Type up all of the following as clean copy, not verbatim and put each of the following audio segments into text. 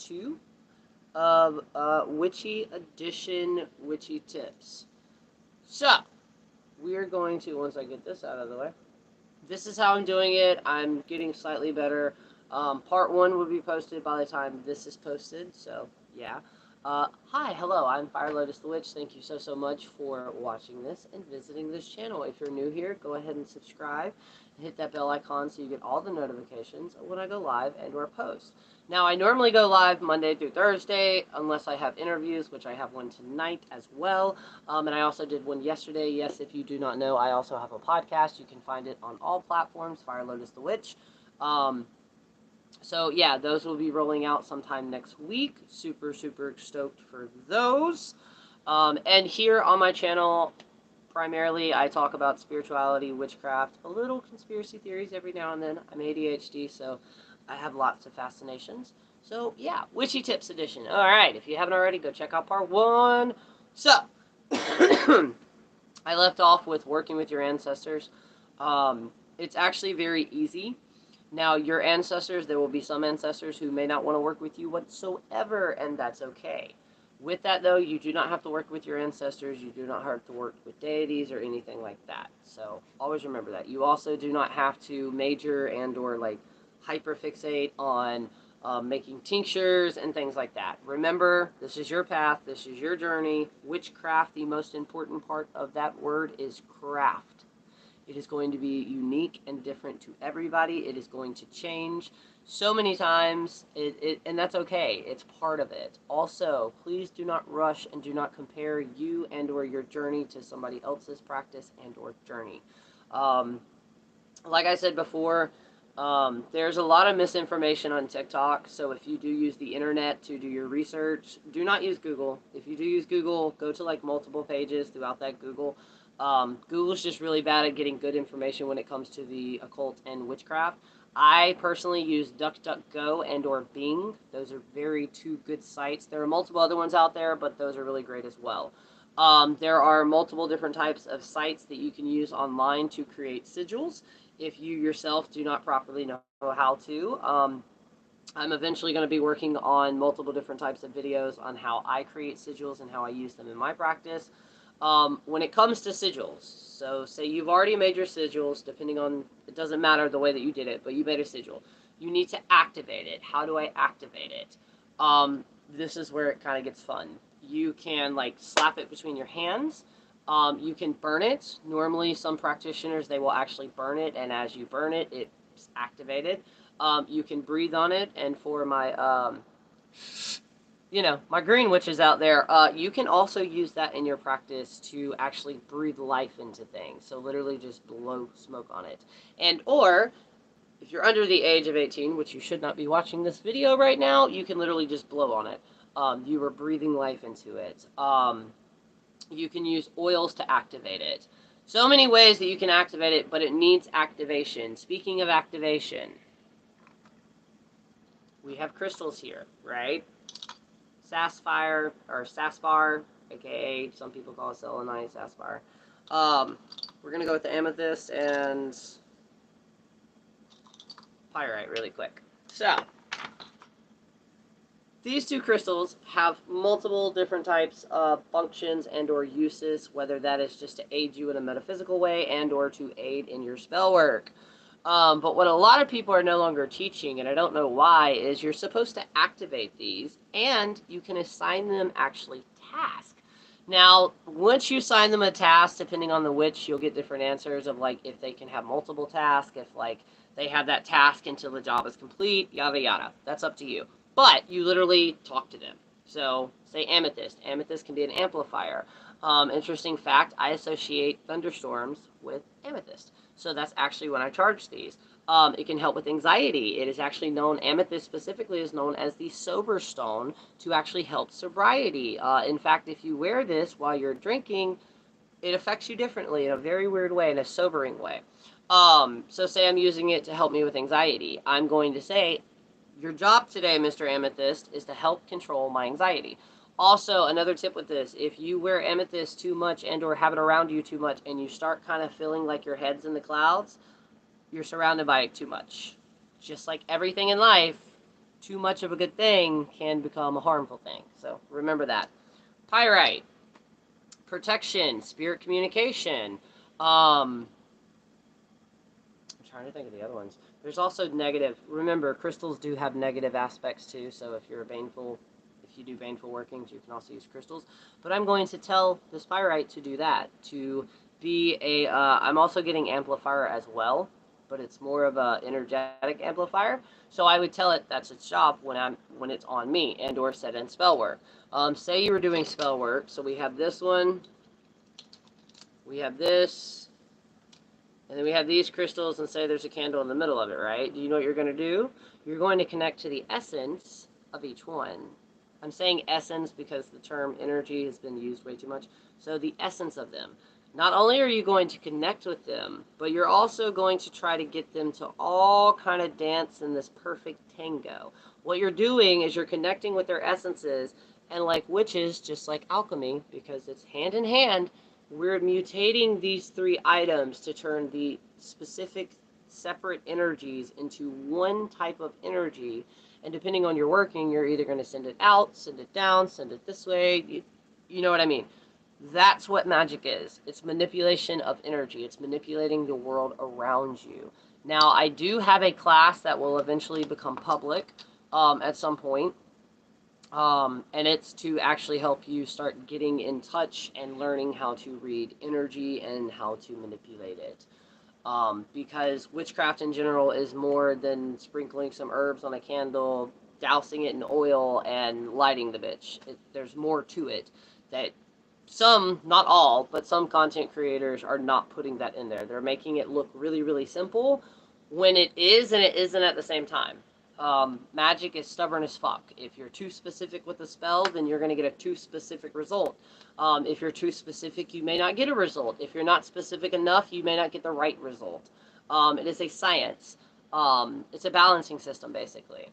2 of Witchy Edition Witchy Tips. So, we're going to, once I get this out of the way, this is how I'm doing it. I'm getting slightly better. Part 1 will be posted by the time this is posted, so yeah. Hi, hello, I'm Fire Lotus the Witch. Thank you so much for watching this and visiting this channel. If you're new here, go ahead and subscribe and hit that bell icon so you get all the notifications when I go live and or post. Now, I normally go live Monday through Thursday, unless I have interviews, which I have one tonight as well. And I also did one yesterday. Yes, if you do not know, I also have a podcast. You can find it on all platforms, Fire Lotus the Witch. So yeah, those will be rolling out sometime next week. Super stoked for those. And here on my channel, primarily I talk about spirituality, witchcraft, a little conspiracy theories every now and then. I'm ADHD, so I have lots of fascinations. So yeah, Witchy Tips edition. All right, if you haven't already, go check out part 1. So I left off with working with your ancestors. It's actually very easy. Now, your ancestors, there will be some ancestors who may not want to work with you whatsoever, and that's okay. With that, though, you do not have to work with your ancestors. You do not have to work with deities or anything like that. So always remember that. You also do not have to major and or like hyperfixate on making tinctures and things like that. Remember, this is your path. This is your journey. Witchcraft, the most important part of that word is craft. It is going to be unique and different to everybody. It is going to change so many times, and that's okay. It's part of it. Also, please do not rush and do not compare you and or your journey to somebody else's practice and or journey. Like I said before, there's a lot of misinformation on TikTok, so if you do use the internet to do your research, do not use Google. If you do use Google, go to like multiple pages throughout that Google. Google's just really bad at getting good information when it comes to the occult and witchcraft. I personally use DuckDuckGo and or Bing. Those are very two good sites. There are multiple other ones out there, but those are really great as well. There are multiple different types of sites that you can use online to create sigils if you yourself do not properly know how to. I'm eventually going to be working on multiple different types of videos on how I create sigils and how I use them in my practice. When it comes to sigils, so say you've already made your sigils, depending on, it doesn't matter the way that you did it, but you made a sigil. You need to activate it. How do I activate it? This is where it kind of gets fun. You can like slap it between your hands. You can burn it. Normally, some practitioners, they will actually burn it, and as you burn it, it's activated. You can breathe on it, and for my my green witches out there, you can also use that in your practice to actually breathe life into things. So literally just blow smoke on it. And or if you're under the age of 18, which you should not be watching this video right now, you can literally just blow on it. You are breathing life into it. You can use oils to activate it. So many ways that you can activate it, but it needs activation. Speaking of activation, we have crystals here, right? Sapphire, or Saspar, aka some people call it selenite, Saspar. We're going to go with the amethyst and pyrite really quick. So, these two crystals have multiple different types of functions and or uses, whether that is just to aid you in a metaphysical way and or to aid in your spell work. But what a lot of people are no longer teaching, and I don't know why, is you're supposed to activate these, and you can assign them actually tasks. Now, once you assign them a task, depending on the witch, you'll get different answers of, like, if they can have multiple tasks, if, like, they have that task until the job is complete, yada, yada. That's up to you. But you literally talk to them. So, say amethyst. Amethyst can be an amplifier. Interesting fact, I associate thunderstorms with amethyst. So that's actually when I charge these. It can help with anxiety. It is actually known, amethyst specifically is known as the sober stone to actually help sobriety. In fact, if you wear this while you're drinking, it affects you differently in a very weird way, in a sobering way. So say I'm using it to help me with anxiety. I'm going to say, your job today, Mr. Amethyst, is to help control my anxiety. Also, another tip with this, if you wear amethyst too much and or have it around you too much and you start kind of feeling like your head's in the clouds, you're surrounded by it too much. Just like everything in life, too much of a good thing can become a harmful thing. So remember that. Pyrite, protection, spirit communication. I'm trying to think of the other ones. There's also negative. Remember, crystals do have negative aspects too. So if you're baneful, if you do baneful workings, you can also use crystals. But I'm going to tell this pyrite to do that. To be a. I'm also getting amplifier as well, but it's more of a energetic amplifier. So I would tell it that's its job when it's on me and or set in spell work. Say you were doing spell work. So we have this one. We have this. And then we have these crystals and say there's a candle in the middle of it, right? Do you know what you're going to do? You're going to connect to the essence of each one. I'm saying essence because the term energy has been used way too much. So the essence of them. Not only are you going to connect with them, but you're also going to try to get them to all kind of dance in this perfect tango. What you're doing is you're connecting with their essences, and like witches, just like alchemy, because it's hand in hand, we're mutating these three items to turn the specific separate energies into one type of energy. And depending on your working, you're either going to send it out, send it down, send it this way. You know what I mean? That's what magic is. It's manipulation of energy. It's manipulating the world around you. Now, I do have a class that will eventually become public at some point. And it's to actually help you start getting in touch and learning how to read energy and how to manipulate it. Because witchcraft in general is more than sprinkling some herbs on a candle, dousing it in oil, and lighting the bitch. There's more to it that some, not all, but some content creators are not putting that in there. They're making it look really, really simple when it is and it isn't at the same time. Magic is stubborn as fuck. If you're too specific with a spell, then you're going to get a too specific result. If you're too specific, you may not get a result. If you're not specific enough, you may not get the right result. It is a science. It's a balancing system, basically.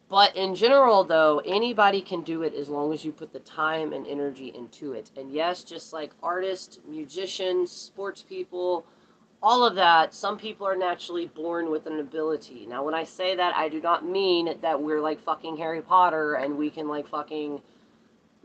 But in general, though, anybody can do it as long as you put the time and energy into it. And yes, just like artists, musicians, sports people, all of that, some people are naturally born with an ability. Now, when I say that, I do not mean that we're like fucking Harry Potter and we can like fucking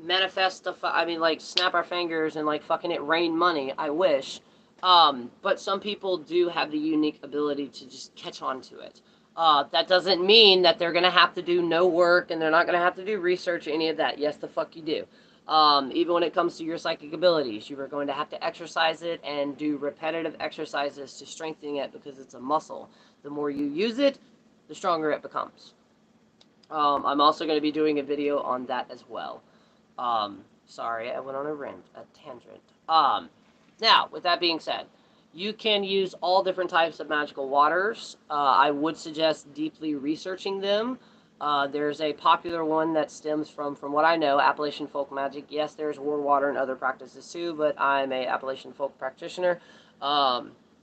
manifest like snap our fingers and like fucking it rain money. I wish. But some people do have the unique ability to just catch on to it. That doesn't mean that they're going to have to do no work and they're not going to have to do research or any of that. Yes, the fuck you do. Even when it comes to your psychic abilities, you are going to have to exercise it and do repetitive exercises to strengthen it because it's a muscle. The more you use it, the stronger it becomes. I'm also going to be doing a video on that as well. Sorry, I went on a tangent. Now, with that being said, you can use all different types of magical waters. I would suggest deeply researching them. There's a popular one that stems from what I know, Appalachian folk magic. Yes, there's war water and other practices too, but I'm a Appalachian folk practitioner.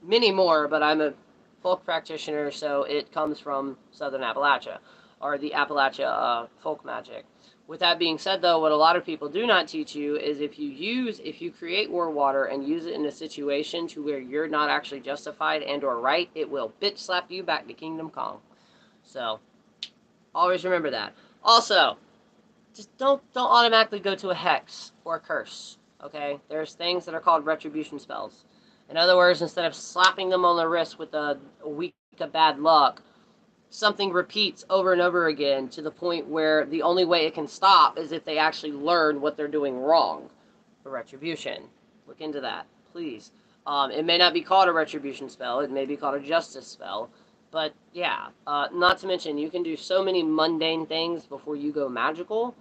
Many more, but I'm a folk practitioner, so it comes from Southern Appalachia, or the Appalachia folk magic. With that being said, though, what a lot of people do not teach you is if you create war water and use it in a situation to where you're not actually justified and or right, it will bitch slap you back to Kingdom Come. So, always remember that. Also, just don't automatically go to a hex or a curse, okay? There's things that are called retribution spells. In other words, instead of slapping them on the wrist with a week of bad luck, something repeats over and over again to the point where the only way it can stop is if they actually learn what they're doing wrong. A retribution. Look into that, please. It may not be called a retribution spell. It may be called a justice spell. But, yeah. Not to mention, you can do so many mundane things before you go magical.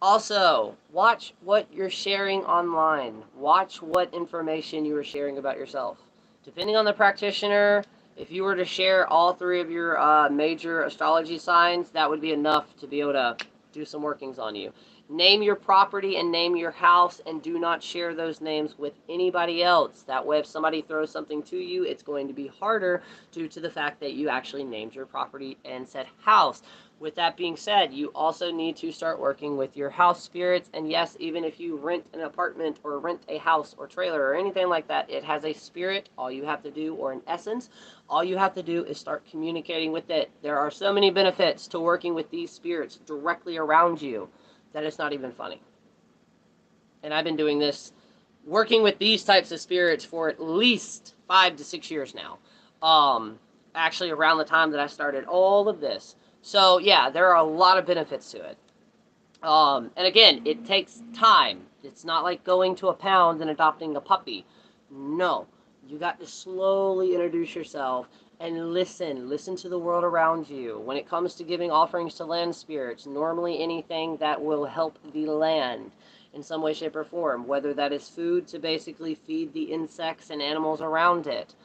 Also, watch what you're sharing online. Watch what information you are sharing about yourself. Depending on the practitioner, if you were to share all three of your major astrology signs, that would be enough to be able to do some workings on you. Name your property and name your house, and do not share those names with anybody else. That way, if somebody throws something to you, it's going to be harder due to the fact that you actually named your property and said house. With that being said, you also need to start working with your house spirits. And yes, even if you rent an apartment or rent a house or trailer or anything like that, it has a spirit. All you have to do, or in essence, all you have to do is start communicating with it. There are so many benefits to working with these spirits directly around you that it's not even funny. And I've been doing this, working with these types of spirits for at least 5 to 6 years now. Actually, around the time that I started all of this. So yeah, there are a lot of benefits to it. And again, it takes time. It's not like going to a pound and adopting a puppy. No, you got to slowly introduce yourself and listen. Listen to the world around you. When it comes to giving offerings to land spirits, normally anything that will help the land in some way, shape, or form, whether that is food to basically feed the insects and animals around it.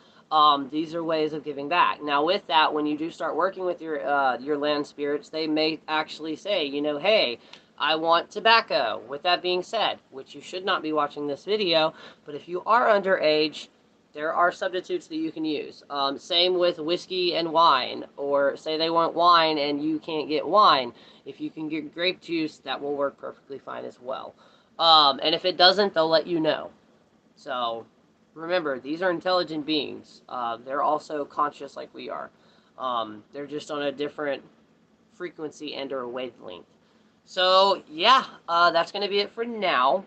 These are ways of giving back. Now, with that, when you do start working with your land spirits, they may actually say, you know, hey, I want tobacco. With that being said, which you should not be watching this video, but if you are underage, there are substitutes that you can use. Same with whiskey and wine, or say they want wine and you can't get wine. If you can get grape juice, that will work perfectly fine as well. And if it doesn't, they'll let you know. So remember, these are intelligent beings. They're also conscious like we are. They're just on a different frequency and or wavelength. So yeah, that's going to be it for now.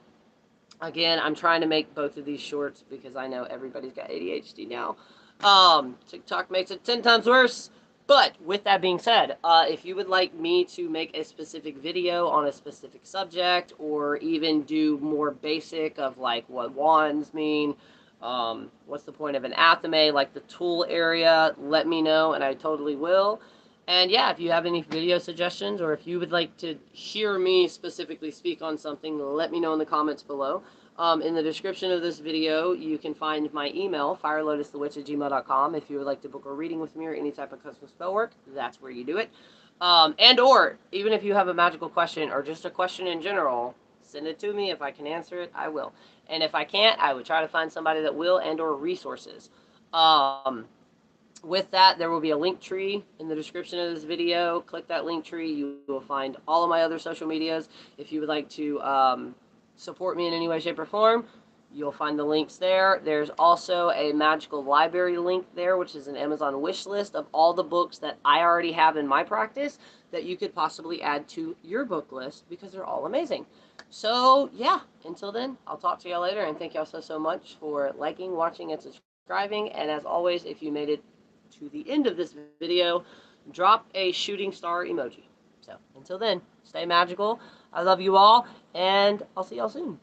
Again, I'm trying to make both of these shorts because I know everybody's got ADHD now. TikTok makes it 10 times worse. But with that being said, if you would like me to make a specific video on a specific subject, or even do more basic of like what wands mean, what's the point of an athame, like the tool area, let me know and I totally will. And yeah, if you have any video suggestions, or if you would like to hear me specifically speak on something, let me know in the comments below. In the description of this video, you can find my email, firelotusthewitch@gmail.com. If you would like to book a reading with me or any type of custom spell work, that's where you do it. And or, even if you have a magical question or just a question in general, send it to me. If I can answer it, I will. And if I can't, I would try to find somebody that will, and or resources. With that, there will be a link tree in the description of this video. Click that link tree. You will find all of my other social medias. If you would like to support me in any way, shape, or form, you'll find the links there. There's also a magical library link there, which is an Amazon wish list of all the books that I already have in my practice that you could possibly add to your book list because they're all amazing. So, yeah, until then, I'll talk to y'all later, and thank y'all so much for liking, watching, and subscribing. And as always, if you made it to the end of this video, drop a shooting star emoji. So, until then, stay magical. I love you all, and I'll see y'all soon.